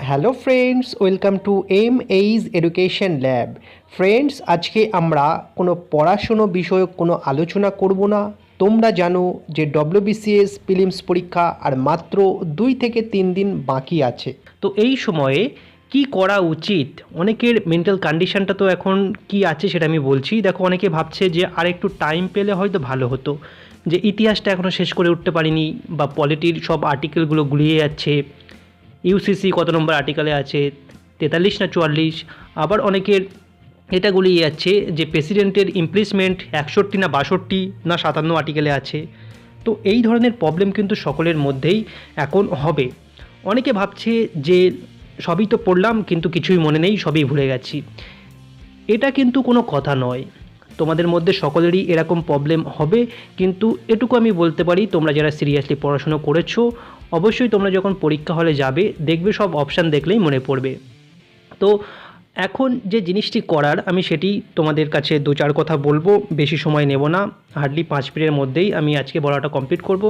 Hello friends, welcome to age education lab. Friends, আজকে আমরা কোনো পড়াশুনো বিষয়ক কোনো আলোচনা করব না। তোমরা জানো যে ডব্লিউবিসিএস প্রিলিমস পরীক্ষা আর মাত্র 2 থেকে 3 দিন বাকি আছে। তো এই সময়ে কি করা উচিত, অনেকের মেন্টাল কন্ডিশনটা তো এখন কি আছে সেটা আমি বলছি। দেখো, অনেকে ভাবছে যে আর একটু টাইম পেলে হয়তো ভালো হতো, যে ইতিহাসটা এখনও শেষ করে উঠতে পারিনি, বা পলিটির সব আর্টিকেলগুলো গুলিয়ে যাচ্ছে, ইউসিসি কত নম্বর আর্টিকেলে আছে, 43 না 44। আবার অনেকের এটা গুলিয়ে যাচ্ছে যে প্রেসিডেন্টের ইমপিচমেন্ট 61 না 62 না 57 আর্টিকেলে আছে। তো এই ধরনের প্রবলেম কিন্তু সকলের মধ্যেই এখন হবে। অনেকে ভাবছে যে সবই তো পড়লাম কিন্তু কিছুই মনে নেই, সবই ভুলে গেছি। এটা কিন্তু কোনো কথা নয়। তোমাদের মধ্যে সকলেরই এরকম প্রবলেম হবে, কিন্তু এটুকু আমি বলতে পারি, তোমরা যারা সিরিয়াসলি পড়াশুনো করেছো, অবশ্যই তোমরা যখন পরীক্ষা হলে যাবে দেখবে সব অপশান দেখলেই মনে পড়বে। তো এখন যে জিনিসটি করার, আমি সেটি তোমাদের কাছে 2-4 কথা বলবো, বেশি সময় নেব না, হার্ডলি 5 মিনিটের মধ্যেই আমি আজকে বলাটা কমপ্লিট করব।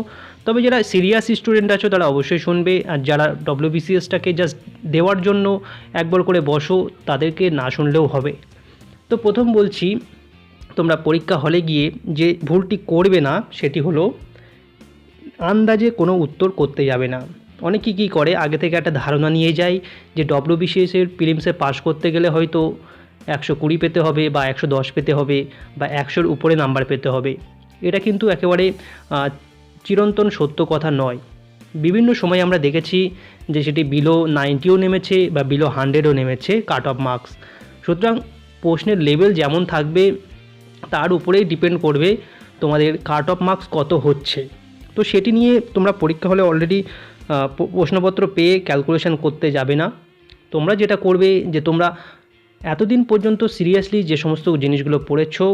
তবে যারা সিরিয়াস স্টুডেন্ট আছো তারা অবশ্যই শুনবে, আর যারা ডব্লিউবিসিএসটাকে জাস্ট দেওয়ার জন্য একবার করে বসো, তাদেরকে না শুনলেও হবে। তো প্রথম বলছি, তোমরা পরীক্ষা হলে গিয়ে যে ভুলটি করবে না সেটি হলো আন্দাজে কোনো উত্তর করতে যাবে না। অনেকে কী করে, আগে থেকে একটা ধারণা নিয়ে যায় যে ডব্লিউবিসিএসের প্রিলিমসে পাস করতে গেলে হয়তো 120 পেতে হবে, বা 110 পেতে হবে, বা 100-র উপরে নাম্বার পেতে হবে। এটা কিন্তু একেবারে চিরন্তন সত্য কথা নয়। বিভিন্ন সময় আমরা দেখেছি যে সেটি বিলো 90ও নেমেছে বা বিলো 100ও নেমেছে কাট অফ মার্কস। সুতরাং প্রশ্নের লেভেল যেমন থাকবে তার উপরেই ডিপেন্ড করবে তোমাদের কাট অফ মার্কস কত হচ্ছে। তো সেটি নিয়ে তোমরা পরীক্ষা হলে অলরেডি প্রশ্নপত্র পেয়ে ক্যালকুলেশন করতে যাবে না। তোমরা যেটা করবে, যে তোমরা এতদিন পর্যন্ত সিরিয়াসলি যে সমস্ত জিনিসগুলো পড়েছো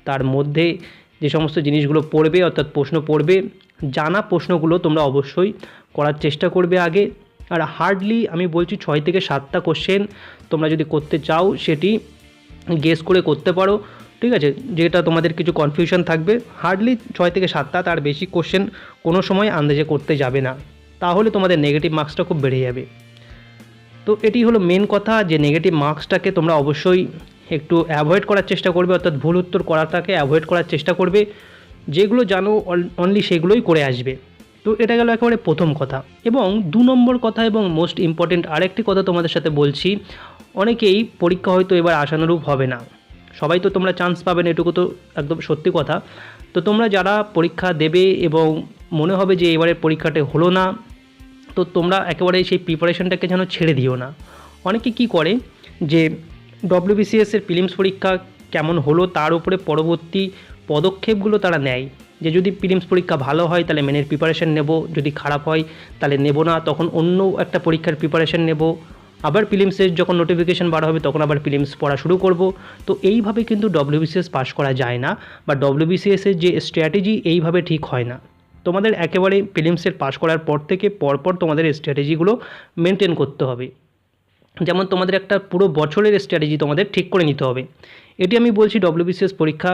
তার মধ্যে যে সমস্ত জিনিসগুলো পড়বে, অর্থাৎ প্রশ্ন পড়বে, জানা প্রশ্নগুলো তোমরা অবশ্যই করার চেষ্টা করবে আগে। আর হার্ডলি আমি বলছি 6 থেকে 7টা কোশ্চেন তোমরা যদি করতে চাও সেটি গেস করে করতে পারো, ঠিক আছে। যেটা তোমাদের কিছু কনফিউশন থাকবে, হার্ডলি 6 থেকে 7টা, তার বেশি কোশ্চেন কোনো সময় আন্দাজে করতে যাবে না, তাহলে তোমাদের নেগেটিভ মার্কসটা খুব বেড়ে যাবে। তো এটি হলো মেন কথা, যে নেগেটিভ মার্কসটাকে তোমরা অবশ্যই একটু অ্যাভয়েড করার চেষ্টা করবে, অর্থাৎ ভুল উত্তর করাটাকে অ্যাভয়েড করার চেষ্টা করবে, যেগুলো জানো অনলি সেগুলোই করে আসবে। তো এটা গেল একেবারে প্রথম কথা। এবং 2 নম্বর কথা এবং মোস্ট ইম্পর্টেন্ট আরেকটি কথা তোমাদের সাথে বলছি, অনেকেই পরীক্ষা হয়তো এবার আশানুরূপ হবে না, সবাই তো তোমরা চান্স পাবে না, এটুকু তো একদম সত্যি কথা। তো তোমরা যারা পরীক্ষা দেবে এবং মনে হবে যে এবারের পরীক্ষাটা হলো না, তো তোমরা একেবারে সেই প্রিপারেশনটাকে যেন ছেড়ে দিও না। অনেকে কি করে যে ডব্লিউবিসিএসের প্রিলিমস পরীক্ষা কেমন হলো তার উপরে পরবর্তী পদক্ষেপগুলো তারা নেয়, যে যদি প্রিলিমস পরীক্ষা ভালো হয় তাহলে মেনের প্রিপারেশন নেব, যদি খারাপ হয় তাহলে নেব না, তখন অন্য একটা পরীক্ষার প্রিপারেশন নেব, আবার প্রিলিমসের যখন নোটিফিকেশন বার হবে তখন আবার প্রিলিমস পড়া শুরু করব। তো এইভাবে কিন্তু ডব্লিউবিসিএস পাস করা যায় না, বা ডব্লিউবিসিএসের যে স্ট্র্যাটেজি এইভাবে ঠিক হয় না। তোমাদের একেবারে প্রিলিমসের পাস করার পর থেকে পরপর তোমাদের স্ট্র্যাটেজিগুলো মেনটেন করতে হবে। যেমন তোমাদের একটা পুরো বছরের স্ট্র্যাটেজি তোমাদের ঠিক করে নিতে হবে। এটি আমি বলছি ডব্লিউবিসিএস পরীক্ষা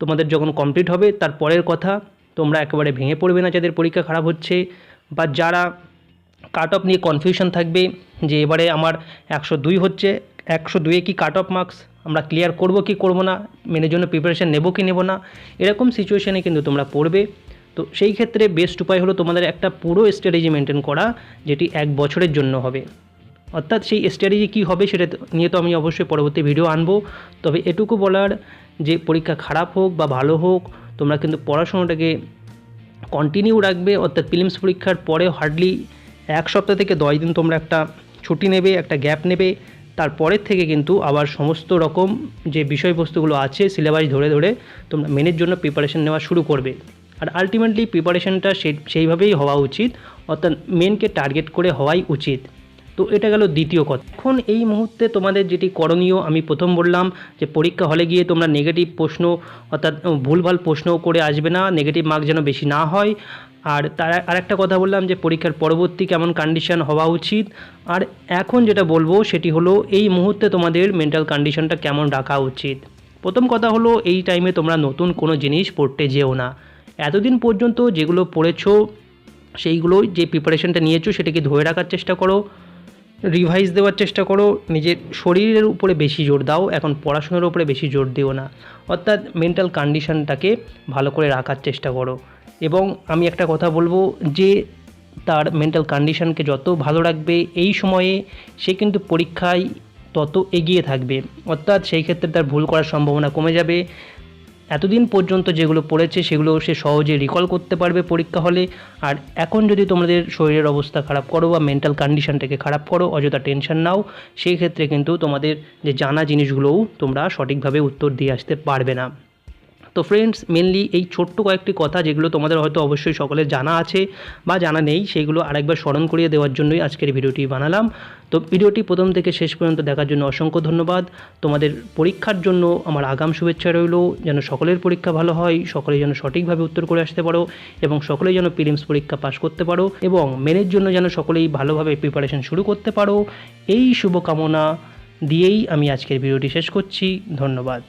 তোমাদের যখন কমপ্লিট হবে তার পরের কথা। তোমরা একেবারে ভেঙে পড়বে না যাদের পরীক্ষা খারাপ হচ্ছে, বা যারা কাট অফ নিয়ে কনফিউশন থাকবে যে এবারে আমার 102 হচ্ছে, 102-এ কি কাট অফ মার্কস আমরা ক্লিয়ার করব কি করব না, মেনের জন্য প্রিপারেশান নেব কি নেব না, এরকম সিচুয়েশানে কিন্তু তোমরা পড়বে। তো সেই ক্ষেত্রে বেস্ট উপায় হলো তোমাদের একটা পুরো স্ট্র্যাটেজি মেনটেন করা, যেটি 1 বছরের জন্য হবে। অর্থাৎ সেই স্ট্র্যাটেজি কী হবে সেটা নিয়ে তো আমি অবশ্যই পরবর্তী ভিডিও আনবো। তবে এটুকু বলার, যে পরীক্ষা খারাপ হোক বা ভালো হোক, তোমরা কিন্তু পড়াশোনাটাকে কন্টিনিউ রাখবে। অর্থাৎ প্রিলিমস পরীক্ষার পরে হার্ডলি 1 সপ্তাহ থেকে 10 দিন তোমরা একটা ছুটি নেবে, একটা গ্যাপ নেবে, তারপরের থেকে কিন্তু আবার সমস্ত রকম যে বিষয়বস্তুগুলো আছে সিলেবাস ধরে ধরে তোমরা মেনের জন্য প্রিপারেশন নেওয়া শুরু করবে। আর আলটিমেটলি প্রিপারেশনটা সেইভাবেই হওয়া উচিত, অর্থাৎ মেনকে টার্গেট করে হওয়াই উচিত। তো এটা গেল দ্বিতীয় কথা। এখন এই মুহূর্তে তোমাদের যেটি করণীয়, আমি প্রথম বললাম যে পরীক্ষা হলে গিয়ে তোমরা নেগেটিভ প্রশ্ন, অর্থাৎ ভুলভাল প্রশ্ন করে আসবে না, নেগেটিভ মার্ক যেন বেশি না হয়। আর তার আরেকটা কথা বললাম যে পরীক্ষার পরবর্তী কেমন কন্ডিশন হওয়া উচিত। আর এখন যেটা বলবো সেটি হলো এই মুহূর্তে তোমাদের মেন্টাল কন্ডিশনটা কেমন রাখা উচিত। প্রথম কথা হলো, এই টাইমে তোমরা নতুন কোনো জিনিস পড়তে যেও না। এতদিন পর্যন্ত যেগুলো পড়েছো সেইগুলো, যে প্রিপারেশনটা নিয়েছো সেটাকে ধরে রাখার চেষ্টা করো। রিভাইজ দেওয়ার চেষ্টা করো, নিজের শরীরের উপরে বেশি জোর দাও, এখন পড়াশোনার উপরে বেশি জোর দিও না। অর্থাৎ মেন্টাল কন্ডিশনটাকে ভালো করে রাখার চেষ্টা করো। এবং আমি একটা কথা বলবো যে তার মেন্টাল কন্ডিশনকে যত ভালো রাখবে এই সময়ে সে কিন্তু পরীক্ষায় তত এগিয়ে থাকবে। অর্থাৎ সেই ক্ষেত্রে তার ভুল করার সম্ভাবনা কমে যাবে। এতদিন পর্যন্ত যেগুলো পড়েছে সেগুলো সে সহজে রিকল করতে পারবে পরীক্ষা হলে। আর এখন যদি তোমাদের শরীরের অবস্থা খারাপ করো বা মেন্টাল কন্ডিশনটাকে খারাপ করো, অযথা টেনশন নাও, সেই ক্ষেত্রে কিন্তু তোমাদের যে জানা জিনিসগুলোও তোমরা সঠিকভাবে উত্তর দিয়ে আসতে পারবে না। তো ফ্রেন্ডস, মেনলি এই ছোট্ট কয়েকটি কথা যেগুলো তোমাদের হয়তো অবশ্যই সকলের জানা আছে বা জানা নেই, সেইগুলো আরেকবার স্মরণ করিয়ে দেওয়ার জন্যই আজকের ভিডিওটি বানালাম। তো ভিডিওটি প্রথম থেকে শেষ পর্যন্ত দেখার জন্য অসংখ্য ধন্যবাদ। তোমাদের পরীক্ষার জন্য আমার আগাম শুভেচ্ছা রইল, যেন সকলের পরীক্ষা ভালো হয়, সকলেই যেন সঠিকভাবে উত্তর করে আসতে পারো এবং সকলেই যেন প্রিলিমস পরীক্ষা পাশ করতে পারো এবং মেনের জন্য যেন সকলেই ভালোভাবে প্রিপারেশন শুরু করতে পারো। এই শুভকামনা দিয়েই আমি আজকের ভিডিওটি শেষ করছি। ধন্যবাদ।